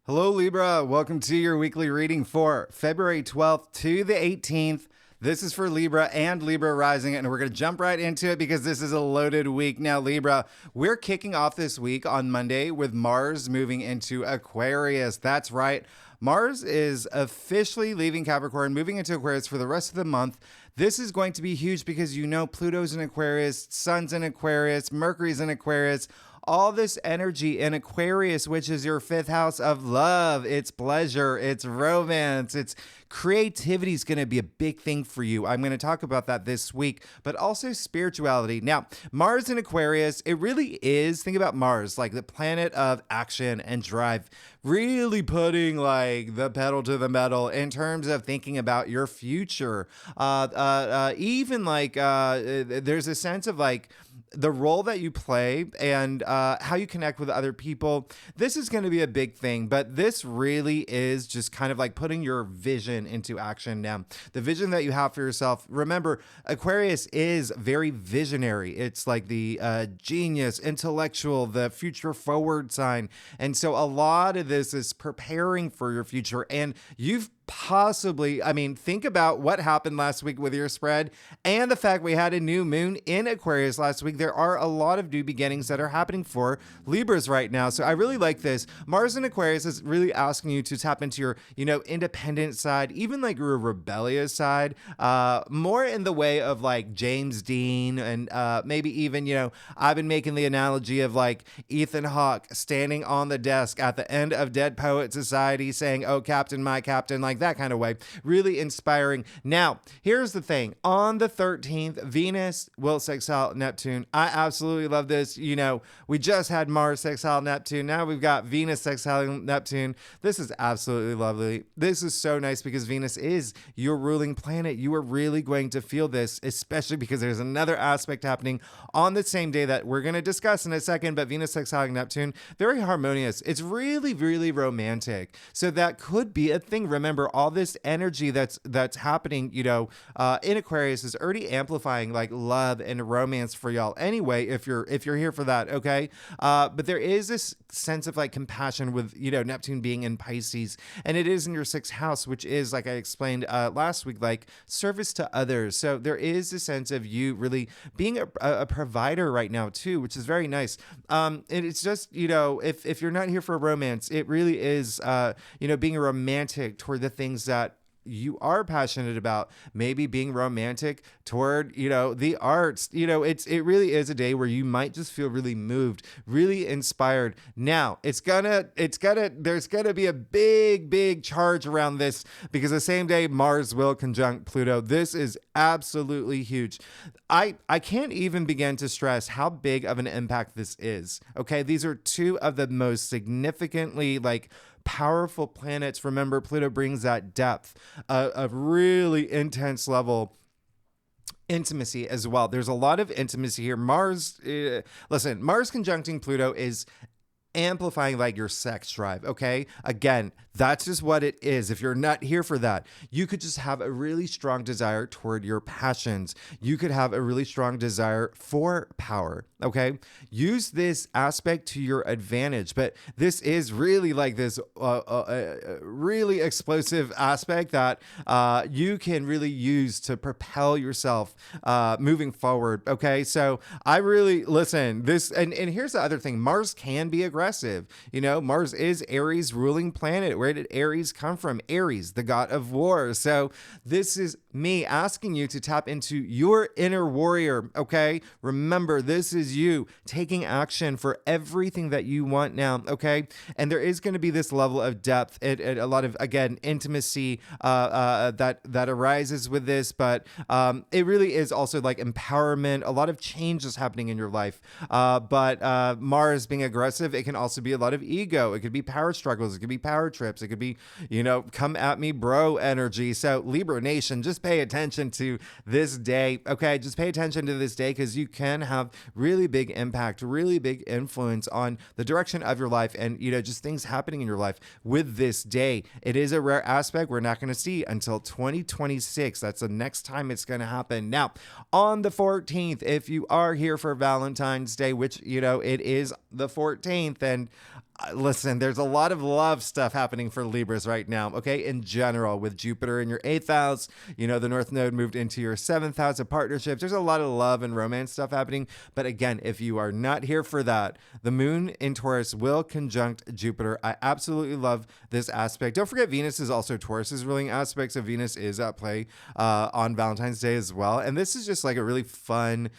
Hello, Libra. Welcome to your weekly reading for February 12th to the 18th. This is for Libra and Libra rising, and we're going to jump right into it because this is a loaded week. Now, Libra, we're kicking off this week on Monday with Mars moving into Aquarius. That's right. Mars is officially leaving Capricorn, moving into Aquarius for the rest of the month. This is going to be huge because Pluto's in Aquarius, Sun's in Aquarius, Mercury's in Aquarius. All this energy in Aquarius, which is your fifth house of love, it's pleasure, it's romance, it's creativity is going to be a big thing for you. I'm going to talk about that this week, but also spirituality. Now, Mars in Aquarius, it really is, think about Mars, like the planet of action and drive, really putting like the pedal to the metal in terms of thinking about your future. Even like there's a sense of like, the role that you play and how you connect with other people. This is going to be a big thing, but this really is just kind of like putting your vision into action now. The vision that you have for yourself. Remember, Aquarius is very visionary. It's like the genius, intellectual, the future forward sign. And so a lot of this is preparing for your future. And you've possibly, think about what happened last week with your spread and the fact we had a new moon in Aquarius last week. There are a lot of new beginnings that are happening for Libras right now. So I really like this. Mars in Aquarius is really asking you to tap into your, independent side, even like your rebellious side, more in the way of like James Dean and maybe even, I've been making the analogy of like Ethan Hawke standing on the desk at the end of Dead Poet Society saying, "Oh, Captain, my Captain," like that kind of way. Really inspiring. Now, here's the thing. On the 13th, Venus will sextile Neptune. I absolutely love this. We just had Mars sextile Neptune. Now we've got Venus sextiling Neptune. This is absolutely lovely. This is so nice because Venus is your ruling planet. You are really going to feel this, especially because there's another aspect happening on the same day that we're going to discuss in a second, but Venus sextiling Neptune, very harmonious. It's really, really romantic. So that could be a thing. Remember, all this energy that's happening, in Aquarius is already amplifying like love and romance for y'all. Anyway, if you're here for that, okay. But there is this sense of like compassion with Neptune being in Pisces, and it is in your sixth house, which is like I explained last week, like service to others. So there is a sense of you really being a provider right now too, which is very nice. And it's just if you're not here for romance, it really is being a romantic toward the things that you are passionate about, maybe being romantic toward, the arts. It really is a day where you might just feel really moved, really inspired. Now, there's gonna be a big charge around this because the same day Mars will conjunct Pluto. This is absolutely huge. I can't even begin to stress how big of an impact this is. Okay, these are two of the most significantly powerful planets. Remember, Pluto brings that depth, of really intense level intimacy as well. There's a lot of intimacy here. Mars conjuncting Pluto is amplifying your sex drive. Okay. Again, that's just what it is. If you're not here for that, you could just have a really strong desire toward your passions. You could have a really strong desire for power. Okay. Use this aspect to your advantage, but this is really this really explosive aspect that you can really use to propel yourself moving forward. Okay. So I really listen this. And here's the other thing. Mars can be aggressive. Mars is Aries ruling planet. Where did Aries come from? Aries, the god of war. So this is me asking you to tap into your inner warrior. Okay. Remember, this is you taking action for everything that you want now. Okay. And there is going to be this level of depth and a lot of, again, intimacy that arises with this. But it really is also empowerment. A lot of change is happening in your life. But Mars being aggressive, it can also be a lot of ego. It could be power struggles. It could be power trips. It could be, come at me, bro energy. So Libra Nation, just pay attention to this day. Okay. Just pay attention to this day because you can have really big impact, really big influence on the direction of your life and, just things happening in your life with this day. It is a rare aspect we're not going to see until 2026. That's the next time it's going to happen. Now, on the 14th, if you are here for Valentine's Day, which, it is the 14th, 17th. And listen, there's a lot of love stuff happening for Libras right now, okay? In general, with Jupiter in your 8th house, you know, the North Node moved into your 7th house of partnerships. There's a lot of love and romance stuff happening. But again, if you are not here for that, the moon in Taurus will conjunct Jupiter. I absolutely love this aspect. Don't forget, Venus is also Taurus's ruling aspect. So Venus is at play on Valentine's Day as well. And this is just like a really fun,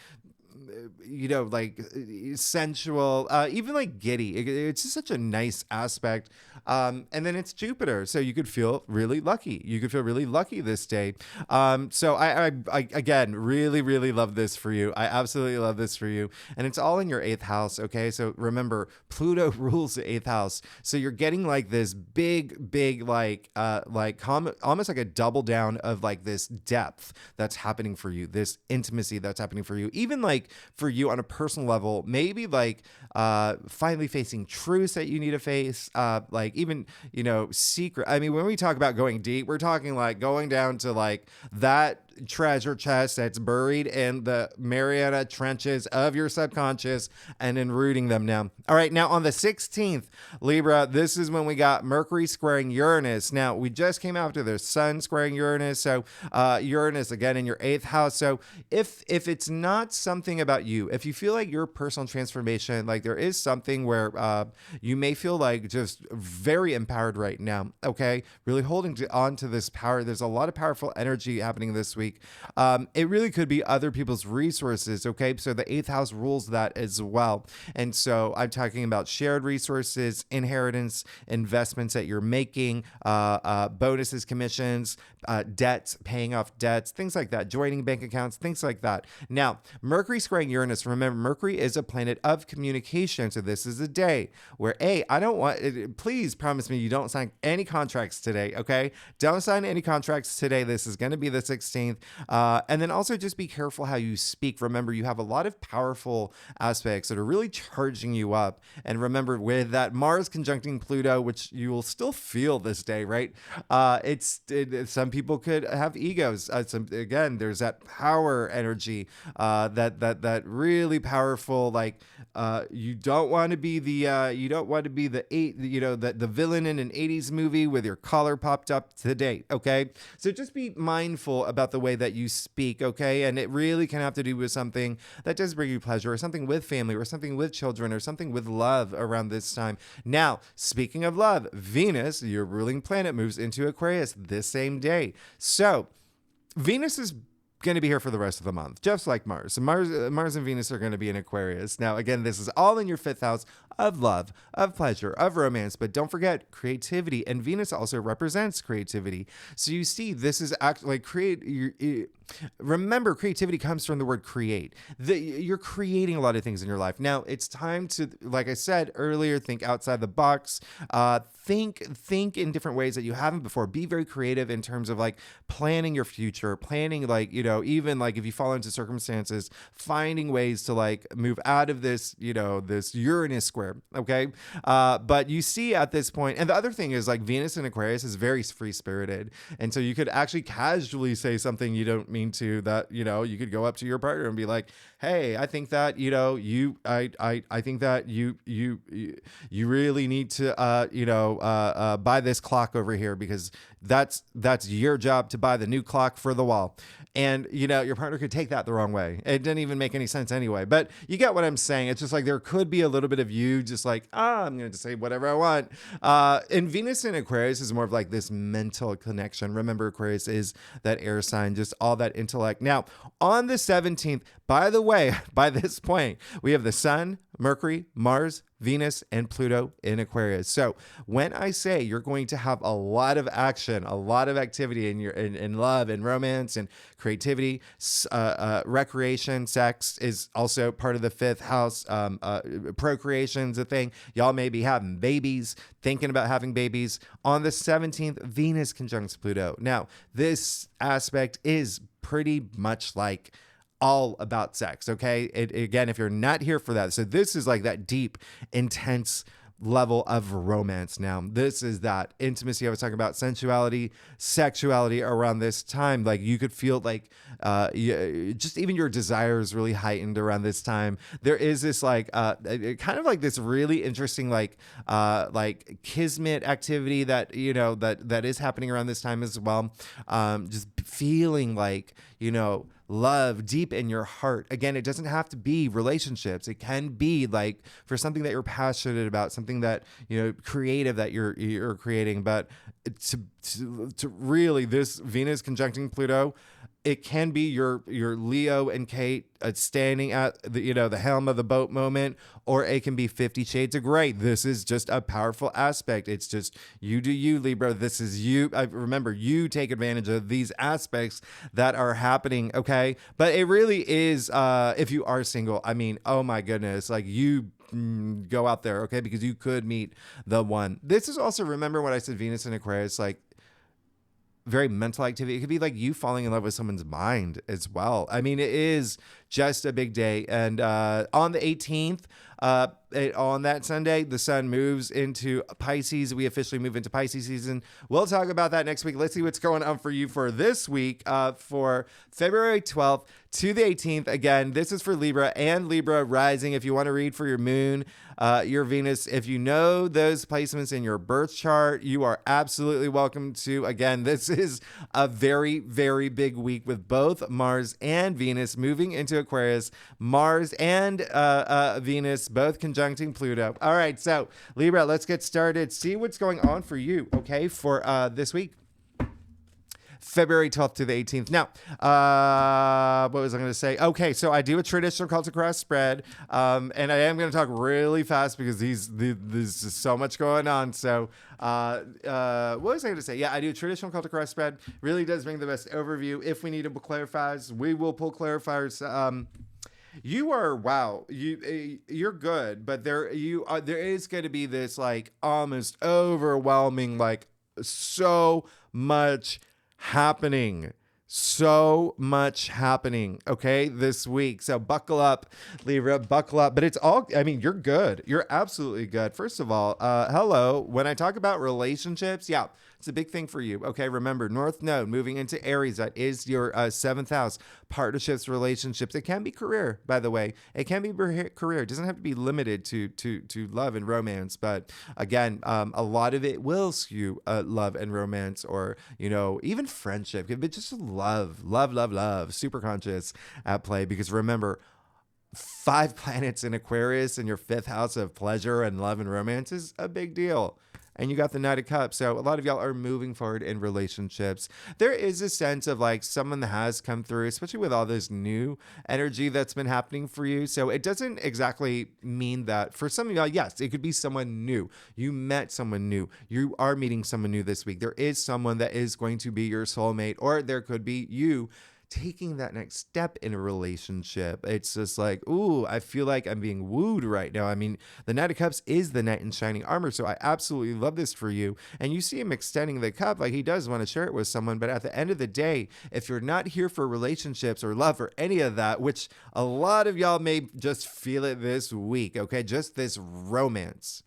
you know, like sensual, even like giddy. It's just such a nice aspect. And then it's Jupiter, so you could feel really lucky. You could feel really lucky this day. So I again, really, really love this for you. I absolutely love this for you. And it's all in your 8th house, okay? So remember, Pluto rules the 8th house. So you're getting like this big, like almost like a double down of like this depth that's happening for you, this intimacy that's happening for you. Even like for you on a personal level, maybe like finally facing truths that you need to face, like even, you know, secret. I mean, when we talk about going deep, we're talking like going down to like that treasure chest that's buried in the Mariana trenches of your subconscious and then rooting them now. All right, now on the 16th, Libra, this is when we got Mercury squaring Uranus. Now, we just came after the Sun squaring Uranus, so Uranus again in your 8th house. So if it's not something about you, if you feel like your personal transformation, like there is something where you may feel like just very empowered right now, okay? Really holding on to this power. There's a lot of powerful energy happening this week. It really could be other people's resources, okay? So the 8th house rules that as well. And so I'm talking about shared resources, inheritance, investments that you're making, bonuses, commissions, debts, paying off debts, things like that, joining bank accounts, things like that. Now, Mercury squaring Uranus, remember, Mercury is a planet of communication. So this is a day where, please promise me you don't sign any contracts today, okay? Don't sign any contracts today. This is going to be the 16th. And then also just be careful how you speak. Remember, you have a lot of powerful aspects that are really charging you up. And remember, with that Mars conjuncting Pluto, which you will still feel this day, right? Some people could have egos. Again, there's that power energy, that really powerful. Like you don't want to be the villain in an 80s movie with your collar popped up to date. Okay, so just be mindful about the way that you speak. Okay, and it really can have to do with something that does bring you pleasure, or something with family, or something with children, or something with love around this time. Now, speaking of love, Venus, your ruling planet, moves into Aquarius this same day. So Venus is going to be here for the rest of the month, just like Mars. So Mars and Venus are going to be in Aquarius. Now, again, this is all in your 5th house of love, of pleasure, of romance. But don't forget creativity. And Venus also represents creativity. So you see, this is actually remember, creativity comes from the word create. You're creating a lot of things in your life. Now, it's time to, like I said earlier, think outside the box. Think in different ways that you haven't before. Be very creative in terms of like planning your future, planning like, you know, even like if you fall into circumstances, finding ways to like move out of this, you know, this Uranus square. Okay. But you see at this point, and the other thing is like Venus in Aquarius is very free spirited. And so you could actually casually say something you don't mean to, that, you know, you could go up to your partner and be like, hey, I think that, you know, I think that you really need to, buy this clock over here, because that's your job to buy the new clock for the wall. And, you know, your partner could take that the wrong way. It didn't even make any sense anyway. But you get what I'm saying. It's just like there could be a little bit of you just like, I'm going to say whatever I want. And Venus in Aquarius is more of like this mental connection. Remember, Aquarius is that air sign, just all that intellect. Now, on the 17th, by the way, by this point, we have the Sun, Mercury, Mars, Venus, and Pluto in Aquarius. So when I say you're going to have a lot of action, a lot of activity in love and romance and creativity, recreation, sex is also part of the 5th house. Procreation's a thing. Y'all may be having babies, thinking about having babies. On the 17th, Venus conjuncts Pluto. Now, this aspect is pretty much like all about sex, okay? Again, if you're not here for that, so this is like that deep, intense, level of romance now. This is that intimacy I was talking about, sensuality, sexuality around this time. Like you could feel like just even your desires really heightened around this time. There is this like kind of like this really interesting like kismet activity that that is happening around this time as well. Just feeling like love deep in your heart. Again, it doesn't have to be relationships. It can be like for something that you're passionate about, something that creative that you're creating. But to really, this Venus conjuncting Pluto, it can be your Leo and Kate standing at the helm of the boat moment, or it can be 50 Shades of Grey. This is just a powerful aspect. It's just you do you, Libra. This is you. Remember, you take advantage of these aspects that are happening, okay? But it really is, if you are single, I mean, oh my goodness, like you go out there, okay? Because you could meet the one. This is also, remember what I said, Venus in Aquarius, like, very mental activity. It could be like you falling in love with someone's mind as well. I mean, it is just a big day. And on the 18th, on that Sunday, the sun moves into Pisces. We officially move into Pisces season. We'll talk about that next week. Let's see what's going on for you for this week, for February 12th to the 18th. Again, this is for Libra and Libra rising. If you want to read for your moon, your Venus, if you know those placements in your birth chart, you are absolutely welcome to. Again, this is a very, very big week with both Mars and Venus moving into Aquarius. Mars and Venus both conjuncting Pluto. All right, so Libra, let's get started. See what's going on for you, okay, for this week. February 12th to the 18th. Now, what was I going to say? Okay, so I do a traditional cult across spread, and I am going to talk really fast because there's just so much going on. So, what was I going to say? Yeah, I do a traditional cult across spread. Really does bring the best overview. If we need to pull clarifiers, we will pull clarifiers. You are you're good, but there is going to be this like almost overwhelming, like so much happening, okay, this week. So buckle up, Libra, buckle up. But it's all, I mean, you're good. You're absolutely good. First of all, hello. When I talk about relationships, yeah, it's a big thing for you. Okay, remember, North Node moving into Aries. That is your 7th house. Partnerships, relationships. It can be career, by the way. It can be career. It doesn't have to be limited to love and romance. But again, a lot of it will skew love and romance, or even friendship. But just love, super conscious at play. Because remember, 5 planets in Aquarius in your 5th house of pleasure and love and romance is a big deal. And you got the Knight of Cups. So a lot of y'all are moving forward in relationships. There is a sense of like someone that has come through, especially with all this new energy that's been happening for you. So it doesn't exactly mean that for some of y'all, yes, it could be someone new. You met someone new. You are meeting someone new this week. There is someone that is going to be your soulmate, or there could be you taking that next step in a relationship. It's just like, ooh, I feel like I'm being wooed right now. I mean, the Knight of Cups is the knight in shining armor, so I absolutely love this for you. And you see him extending the cup, like he does want to share it with someone. But at the end of the day, if you're not here for relationships or love or any of that, which a lot of y'all may just feel it this week, okay, just this romance,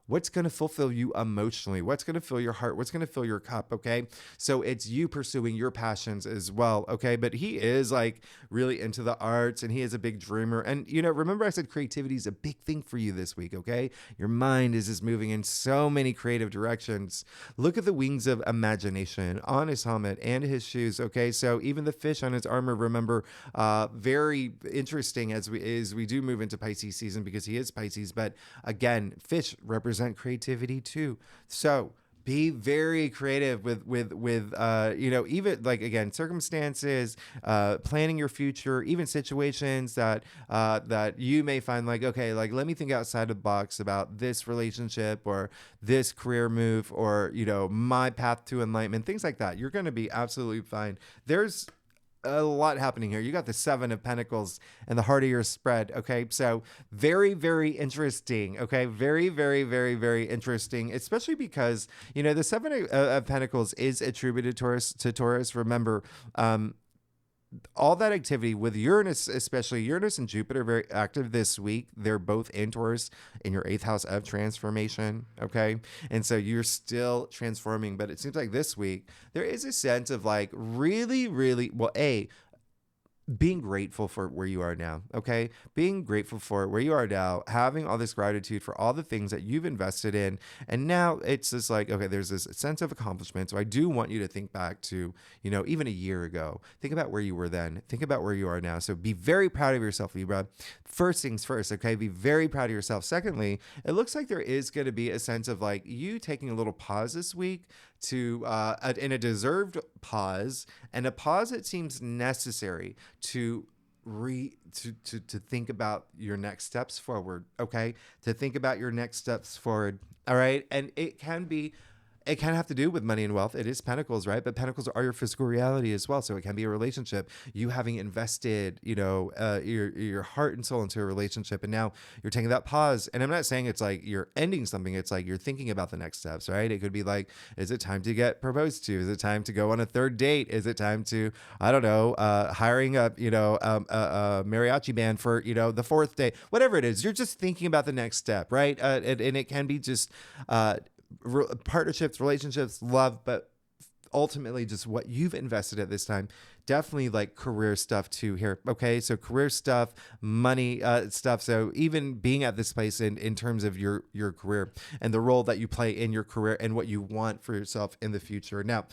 what's going to fulfill you emotionally? What's going to fill your heart? What's going to fill your cup? Okay. So it's you pursuing your passions as well. Okay. But he is like really into the arts, and he is a big dreamer. And, remember I said creativity is a big thing for you this week. Okay. Your mind is just moving in so many creative directions. Look at the wings of imagination on his helmet and his shoes. Okay. So even the fish on his armor, remember, very interesting as we do move into Pisces season, because he is Pisces. But again, fish represent creativity too. So be very creative with even like, again, circumstances, planning your future, even situations that you may find like, okay, like let me think outside of the box about this relationship or this career move, or my path to enlightenment, things like that. You're going to be absolutely fine. There's a lot happening here. You got the 7 of Pentacles and the heart of your spread. Okay. So very, very interesting. Okay. Very, very, very, very interesting, especially because, the 7 of Pentacles is attributed to Taurus. Remember, all that activity with Uranus, especially Uranus and Jupiter, very active this week. They're both in Taurus in your 8th house of transformation. Okay. And so you're still transforming, but it seems like this week there is a sense of like really, really, well, being grateful for where you are now, okay? Being grateful for where you are now, having all this gratitude for all the things that you've invested in. And now it's just like, okay, there's this sense of accomplishment. So I do want you to think back to, even a year ago. Think about where you were then. Think about where you are now. So be very proud of yourself, Libra. First things first, okay? Be very proud of yourself. Secondly, it looks like there is going to be a sense of like you taking a little pause this week to in a deserved pause, and a pause that seems necessary to think about your next steps forward, okay? To think about your next steps forward, all right? And it can have to do with money and wealth. It is pentacles, right? But pentacles are your physical reality as well. So it can be a relationship. You having invested, your heart and soul into a relationship, and now you're taking that pause. And I'm not saying it's like you're ending something. It's like you're thinking about the next steps, right? It could be like, is it time to get proposed to? Is it time to go on a third date? Is it time to, I don't know, hiring a mariachi band for, the fourth day? Whatever it is, you're just thinking about the next step, right? And it can be just partnerships, relationships, love, but ultimately just what you've invested at this time. Definitely like career stuff too here. Okay. So career stuff, money stuff. So even being at this place in terms of your career and the role that you play in your career and what you want for yourself in the future. Now,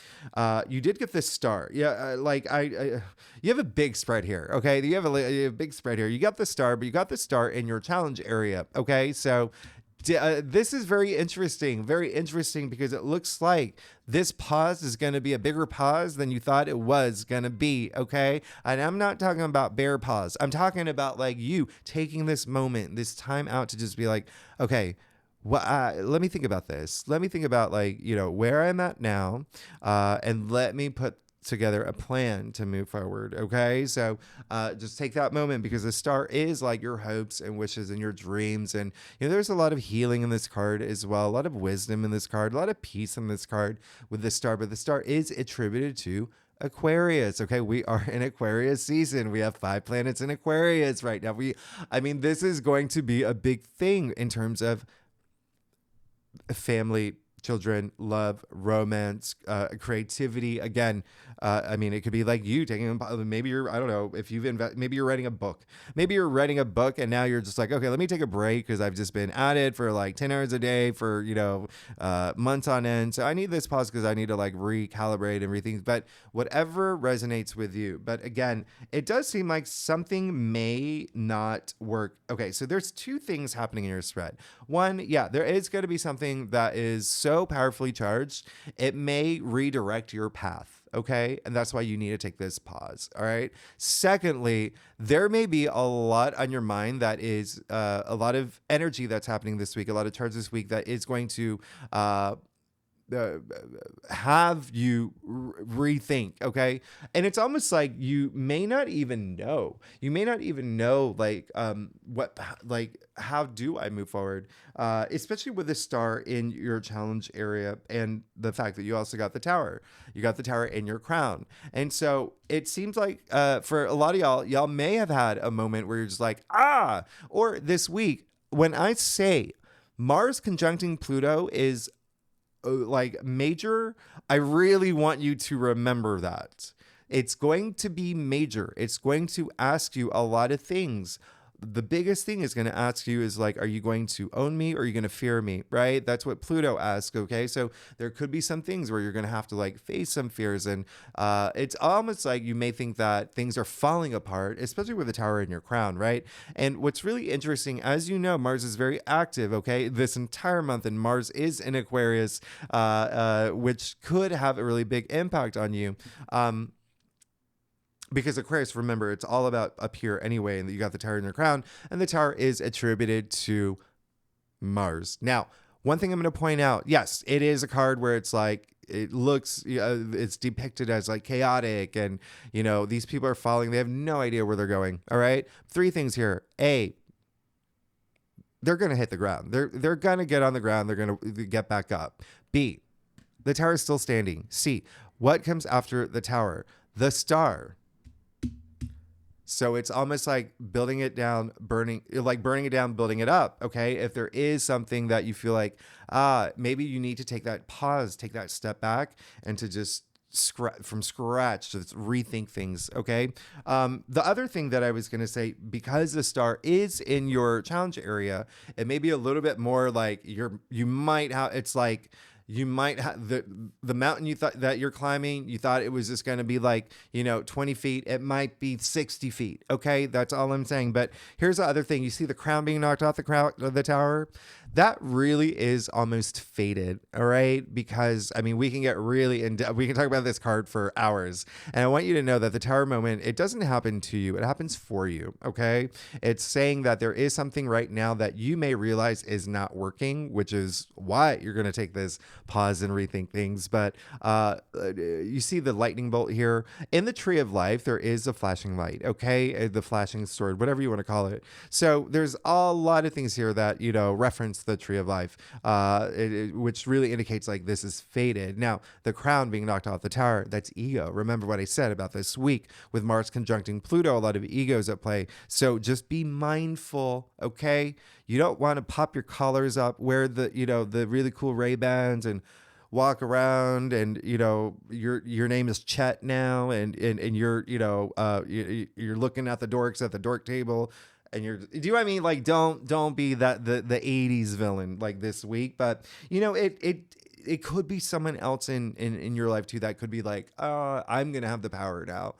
you did get this star. Yeah. You have a big spread here. Okay. You have a big spread here. You got the star, but you got the star in your challenge area. Okay. So this is very interesting because it looks like this pause is going to be a bigger pause than you thought it was going to be, okay? And I'm not talking about bear pause. I'm talking about like you taking this moment, this time out to just be like, okay, let me think about this. Let me think about like, where I'm at now, and let me put together a plan to move forward. Okay. So just take that moment, because the star is like your hopes and wishes and your dreams. And, there's a lot of healing in this card as well. A lot of wisdom in this card, a lot of peace in this card with the star, but the star is attributed to Aquarius. Okay. We are in Aquarius season. We have 5 planets in Aquarius right now. This is going to be a big thing in terms of family, children, love, romance, creativity. Again, it could be like you taking, maybe you're, I don't know, if you've maybe you're writing a book. Maybe you're writing a book and now you're just like, okay, let me take a break because I've just been at it for like 10 hours a day for, months on end. So I need this pause because I need to like recalibrate and rethink, but whatever resonates with you. But again, it does seem like something may not work. Okay. So there's 2 things happening in your spread. One, yeah, there is going to be something that is so powerfully charged, it may redirect your path. Okay. And that's why you need to take this pause. All right. Secondly, there may be a lot on your mind that is a lot of energy that's happening this week, a lot of charge this week that is going to have you rethink. Okay. And it's almost like you may not even know how do I move forward, especially with the star in your challenge area and the fact that you also got the tower. You got the tower in your crown. And so it seems like for a lot of y'all may have had a moment where you're just like, or this week, when I say Mars conjuncting Pluto is like major, I really want you to remember that. It's going to be major. It's going to ask you a lot of things. The biggest thing is going to ask you is like, are you going to own me or are you going to fear me? Right? That's what Pluto asks. Okay. So there could be some things where you're going to have to like face some fears. And it's almost like you may think that things are falling apart, especially with the tower in your crown. Right. And what's really interesting, as you know, Mars is very active. Okay. This entire month, and Mars is in Aquarius, which could have a really big impact on you. Because Aquarius, remember, it's all about up here anyway, and you got the tower in your crown, and the tower is attributed to Mars. Now, one thing I'm going to point out, yes, it is a card where it's like, it looks, it's depicted as like chaotic, and, these people are falling. They have no idea where they're going. All right. 3 things here. A, they're going to hit the ground. They're going to get on the ground. They're going to get back up. B, the tower is still standing. C, what comes after the tower? The star. So it's almost like building it down, burning it down, building it up. Okay. If there is something that you feel like, maybe you need to take that pause, take that step back, and to just from scratch to rethink things. Okay. The other thing that I was going to say, because the star is in your challenge area, it may be a little bit more like you might have, it's like, you might have the mountain you thought that you're climbing, you thought it was just going to be like, 20 feet. It might be 60 feet. Okay. That's all I'm saying. But here's the other thing. You see the crown being knocked off the tower. That really is almost fated. All right. Because we can get really we can talk about this card for hours. And I want you to know that the tower moment, it doesn't happen to you. It happens for you. Okay. It's saying that there is something right now that you may realize is not working, which is why you're going to take this pause and rethink things. But you see the lightning bolt here in the tree of life. There is a flashing light. Okay. The flashing sword, whatever you want to call it. So there's a lot of things here that, reference the tree of life, which really indicates like this is fated. Now, the crown being knocked off the tower, that's ego. Remember what I said about this week with Mars conjuncting Pluto, a lot of egos at play. So just be mindful, okay? You don't want to pop your collars up, wear the really cool Ray-Bans and walk around and your name is Chet now and you're you're looking at the dorks at the dork table. And do you know what I mean? Like, don't be that the 80s villain like this week. But it could be someone else in your life too that could be like, I'm gonna have the power now.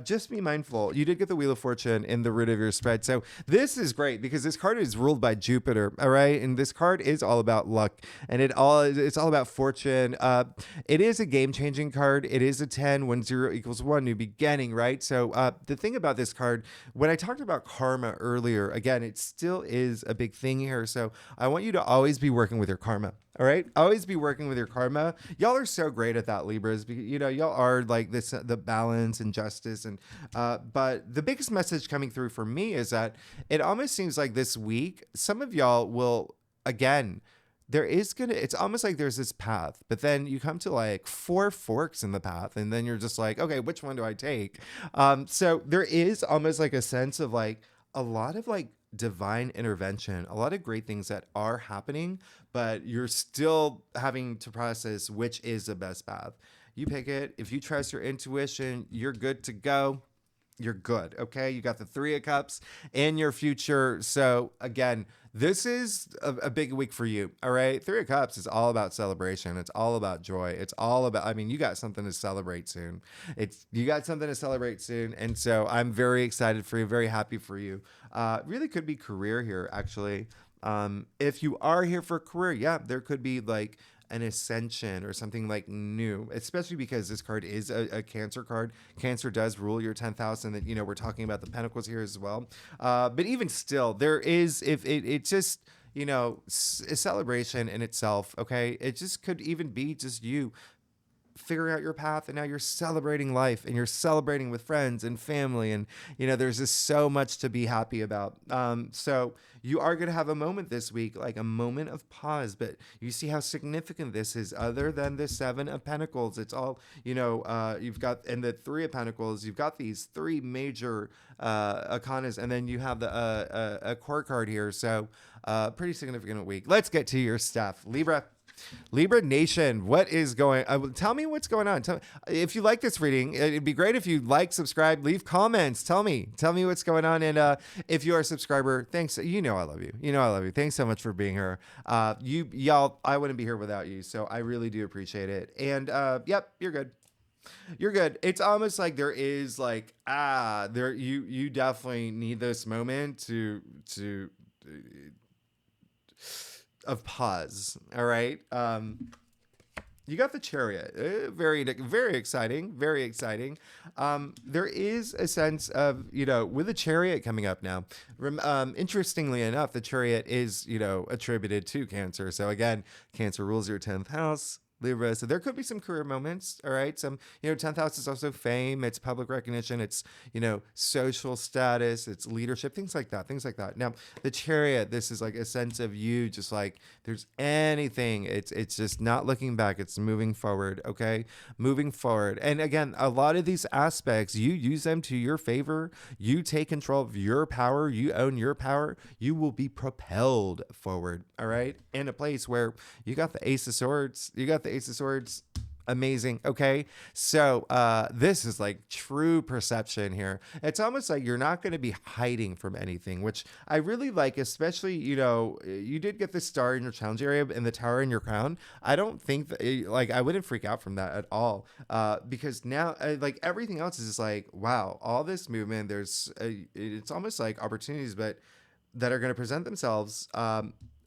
Just be mindful. You did get the Wheel of Fortune in the root of your spread, so this is great because this card is ruled by Jupiter. All right, and this card is all about luck, and it's all about fortune. It is a game-changing card. It is a 10 when 0 equals 1, new beginning, right? So the thing about this card, when I talked about karma earlier, again, it still is a big thing here. So I want you to always be working with your karma. All right. Always be working with your karma. Y'all are so great at that, Libras. Because, y'all are like this, the balance and justice. And, but the biggest message coming through for me is that it almost seems like this week, some of y'all will, again, it's almost like there's this path, but then you come to like 4 forks in the path. And then you're just like, okay, which one do I take? So there is almost like a sense of like a lot of like divine intervention, a lot of great things that are happening, but you're still having to process which is the best path. You pick it. If you trust your intuition, you're good to go. You're good. Okay. You got the 3 of Cups in your future. So again, this is a big week for you. All right. 3 of Cups is all about celebration. It's all about joy. It's all about, you got something to celebrate soon. And so I'm very excited for you. Very happy for you. Really could be career here, actually. If you are here for career, yeah, there could be like an ascension or something like new, especially because this card is a Cancer card. Cancer does rule your 10th house, and that we're talking about the Pentacles here as well. But even still, there is, if it's just a celebration in itself. Okay, it just could even be just you figuring out your path, and now you're celebrating life and you're celebrating with friends and family, and there's just so much to be happy about. So you are going to have a moment this week, like a moment of pause, but you see how significant this is. Other than the 7 of Pentacles, it's all you've got, and the 3 of Pentacles, you've got these 3 major arcanas, and then you have a court card here. So pretty significant week. Let's get to your stuff, Libra Nation. What is going tell me what's going on. If you like this reading, it'd be great if you like, subscribe, leave comments. Tell me what's going on. And if you are a subscriber, thanks. I love you. Thanks so much for being here. Y'all, I wouldn't be here without you. So I really do appreciate it. And yep, you're good. You're good. It's almost like there is like, you definitely need this moment to of pause. All right. You got the Chariot. Very, very exciting. Very exciting. There is a sense of, with the Chariot coming up now, interestingly enough, the Chariot is, attributed to Cancer. So again, Cancer rules your 10th house. Libra. So there could be some career moments. All right. Some, 10th house is also fame. It's public recognition. It's, social status. It's leadership, things like that. Things like that. Now, the Chariot, this is like a sense of you, just like there's anything. It's just not looking back. It's moving forward. Okay. Moving forward. And again, a lot of these aspects, you use them to your favor. You take control of your power. You own your power. You will be propelled forward. All right. In a place where you got the Ace of Swords. You got the Ace of Swords. Amazing. Okay. So this is like true perception here. It's almost like you're not going to be hiding from anything, which I really like, especially, you did get the star in your challenge area and the tower in your crown. I don't think that, like, I wouldn't freak out from that at all, because now, like, everything else is just like, wow, all this movement, it's almost like opportunities, but that are going to present themselves.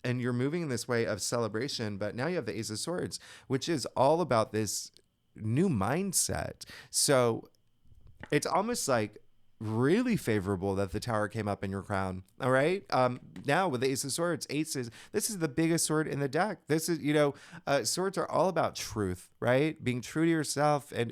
And you're moving in this way of celebration, but now you have the Ace of Swords, which is all about this new mindset. So it's almost like really favorable that the tower came up in your crown. All right. Now with the Ace of Swords, aces, this is the biggest sword in the deck. This is, swords are all about truth, right? Being true to yourself, and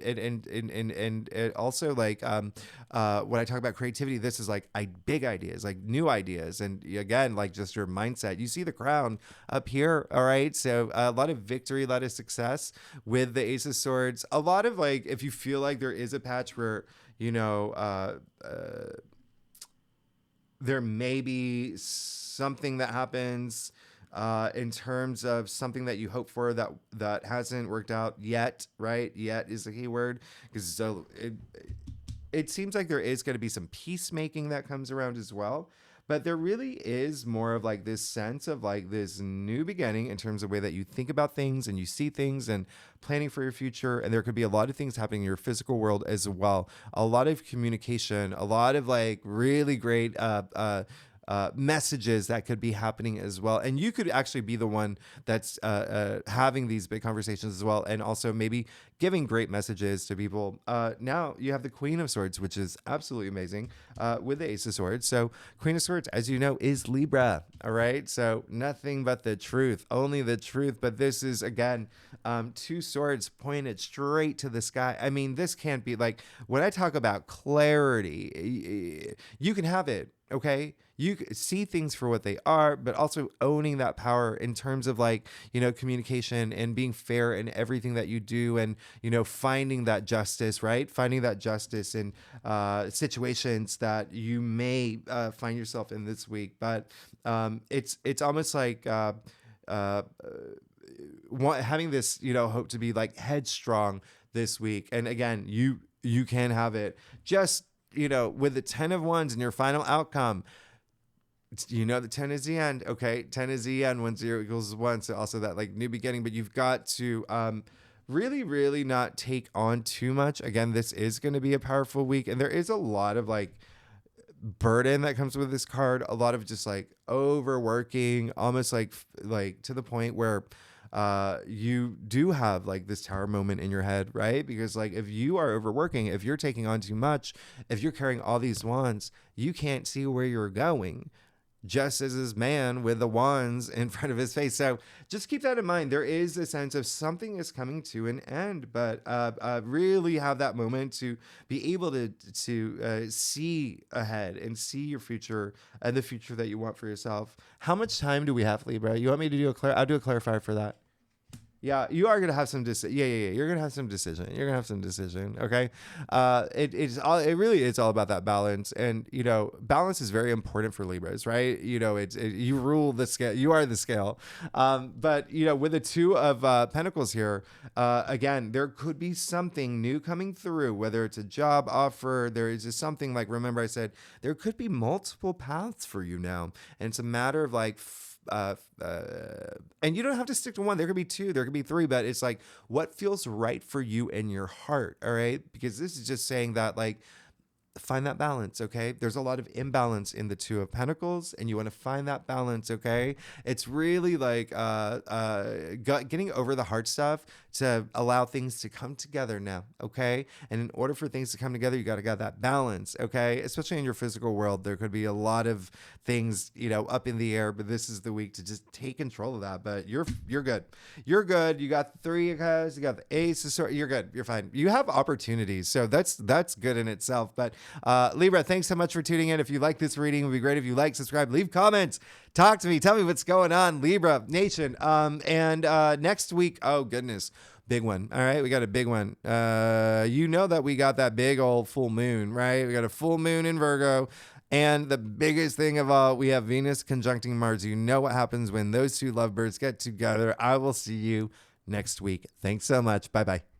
also like, when I talk about creativity, this is like big ideas, like new ideas. And again, like just your mindset, you see the crown up here. All right. So a lot of victory, a lot of success with the Ace of Swords, a lot of like, if you feel like there is a patch where, there may be something that happens in terms of something that you hope for that hasn't worked out yet, right? Yet is the key word, because so it seems like there is going to be some peacemaking that comes around as well. But there really is more of like this sense of like this new beginning in terms of the way that you think about things and you see things and planning for your future. And there could be a lot of things happening in your physical world as well. A lot of communication, a lot of like really great messages that could be happening as well. And you could actually be the one that's having these big conversations as well. And also maybe giving great messages to people. Now you have the Queen of Swords, which is absolutely amazing, with the Ace of Swords. So Queen of Swords, as you know, is Libra. All right. So nothing but the truth, only the truth. But this is, again, two swords pointed straight to the sky. I mean, this can't be like, when I talk about clarity, you can have it. Okay. You see things for what they are, but also owning that power in terms of like, communication and being fair in everything that you do, and, finding that justice, right? Finding that justice in situations that you may find yourself in this week. But it's almost like having this, hope to be like headstrong this week. And again, you can have it just, with the 10 of Wands in your final outcome. The 10 is the end. Okay. 10 is the end when 0 equals 1. So also that like new beginning, but you've got to really, really not take on too much. Again, this is going to be a powerful week. And there is a lot of like burden that comes with this card. A lot of just like overworking, almost like to the point where you do have like this tower moment in your head, right? Because like if you are overworking, if you're taking on too much, if you're carrying all these wands, you can't see where you're going, just as this man with the wands in front of his face. So just keep that in mind. There is a sense of something is coming to an end, but really have that moment to be able to see ahead and see your future and the future that you want for yourself. How much time do we have, Libra? You want me to do I'll do a clarifier for that. Yeah, you are gonna have some Yeah. You're gonna have some decision. You're gonna have some decision. Okay, it really is all about that balance, and balance is very important for Libras, right? You rule the scale. You are the scale. But with the Two of Pentacles here, again, there could be something new coming through, whether it's a job offer. There is just something like, remember I said there could be multiple paths for you now, and it's a matter of like. And you don't have to stick to one. There could be two, there could be three, but it's like what feels right for you in your heart. All right. Because this is just saying that like find that balance, okay? There's a lot of imbalance in the Two of Pentacles, and you want to find that balance, okay? It's really like getting over the hard stuff to allow things to come together now, okay? And in order for things to come together, you got to get that balance, okay? Especially in your physical world, there could be a lot of things, you know, up in the air, but this is the week to just take control of that. But you're good. You're good. You got the Three of Cups, you got the Ace of Swords. You're good. You're fine. You have opportunities, so that's good in itself. But Libra, thanks so much for tuning in. If you like this reading, it would be great if you like, subscribe, leave comments, talk to me, tell me what's going on, Libra Nation. And next week, oh goodness, big one. All right, we got a big one. You know that we got that big old full moon, right? We got a full moon in Virgo. And the biggest thing of all, we have Venus conjuncting Mars. You know what happens when those two lovebirds get together. I will see you next week. Thanks so much. Bye-bye.